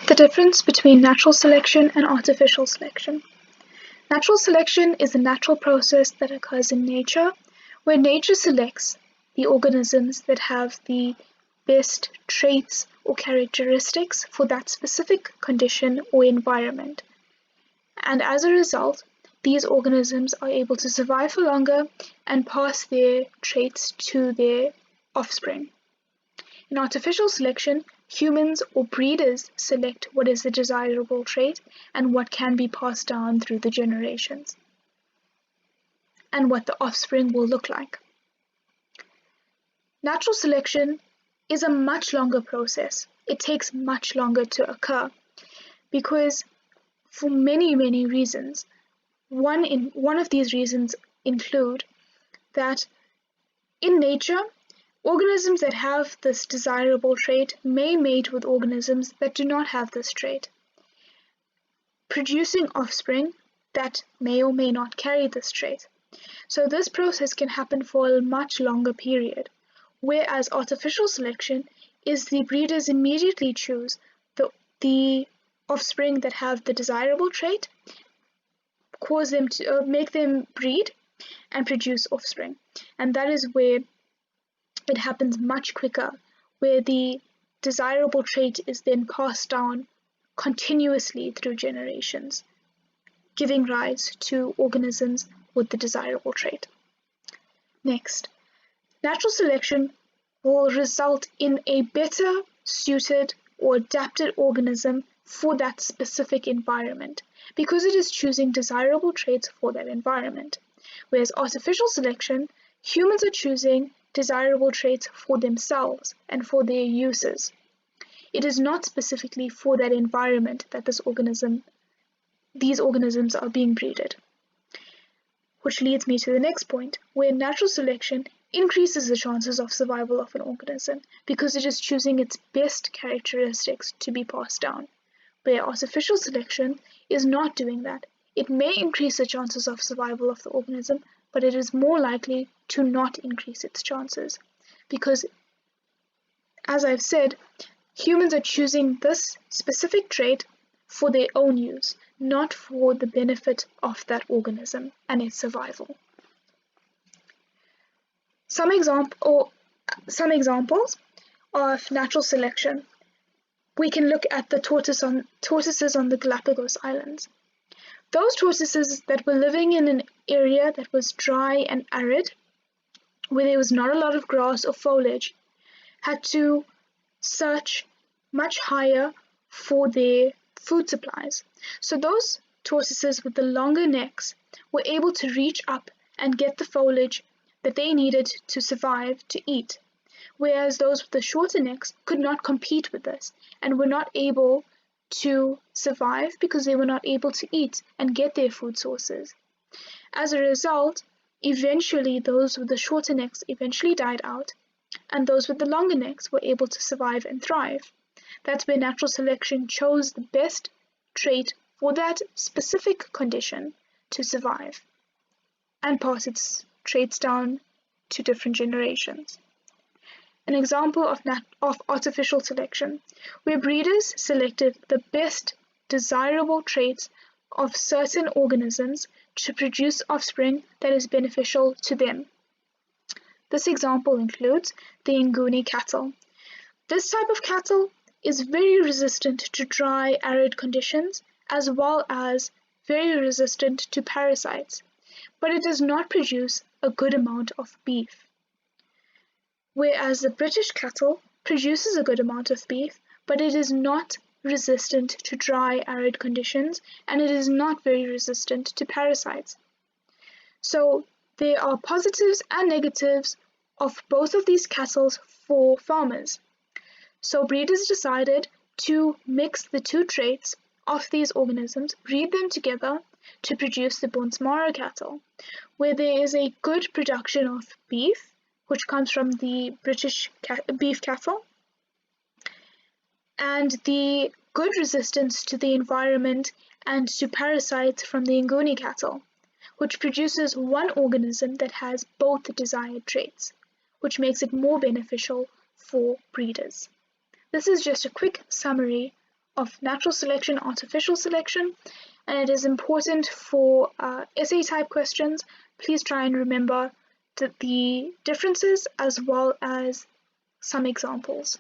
The difference between natural selection and artificial selection. Natural selection is a natural process that occurs in nature, where nature selects the organisms that have the best traits or characteristics for that specific condition or environment. And as a result, these organisms are able to survive for longer and pass their traits to their offspring. In artificial selection, humans or breeders select what is the desirable trait and what can be passed down through the generations, and what the offspring will look like. Natural selection is a much longer process. It takes much longer to occur because for many, many reasons. One of these reasons include that in nature, organisms that have this desirable trait may mate with organisms that do not have this trait, producing offspring that may or may not carry this trait. So this process can happen for a much longer period, whereas artificial selection is the breeders immediately choose the offspring that have the desirable trait, cause them to make them breed and produce offspring. And that is where it happens much quicker, where the desirable trait is then passed down continuously through generations, giving rise to organisms with the desirable trait. Next, natural selection will result in a better suited or adapted organism for that specific environment because it is choosing desirable traits for that environment. Whereas artificial selection, humans are choosing desirable traits for themselves and for their uses. It is not specifically for that environment that these organisms are being breeded. Which leads me to the next point, where natural selection increases the chances of survival of an organism because it is choosing its best characteristics to be passed down, where artificial selection is not doing that. It may increase the chances of survival of the organism, but it is more likely to not increase its chances because, as I've said, humans are choosing this specific trait for their own use, not for the benefit of that organism and its survival. Some examples of natural selection. We can look at the tortoises on the Galapagos Islands. Those tortoises that were living in an area that was dry and arid, where there was not a lot of grass or foliage, had to search much higher for their food supplies. So those tortoises with the longer necks were able to reach up and get the foliage that they needed to survive to eat, whereas those with the shorter necks could not compete with this and were not able to survive because they were not able to eat and get their food sources. As a result, eventually those with the shorter necks eventually died out, and those with the longer necks were able to survive and thrive. That's where natural selection chose the best trait for that specific condition to survive and pass its traits down to different generations. An example of artificial selection, where breeders selected the best desirable traits of certain organisms to produce offspring that is beneficial to them. This example includes the Nguni cattle. This type of cattle is very resistant to dry, arid conditions, as well as very resistant to parasites, but it does not produce a good amount of beef. Whereas the British cattle produces a good amount of beef, but it is not resistant to dry, arid conditions, and it is not very resistant to parasites. So there are positives and negatives of both of these cattle for farmers. So breeders decided to mix the two traits of these organisms, breed them together to produce the Bonsmara cattle, where there is a good production of beef, which comes from the British beef cattle, and the good resistance to the environment and to parasites from the Nguni cattle, which produces one organism that has both the desired traits, which makes it more beneficial for breeders. This is just a quick summary of natural selection, artificial selection, and it is important for essay type questions. Please try and remember the differences as well as some examples.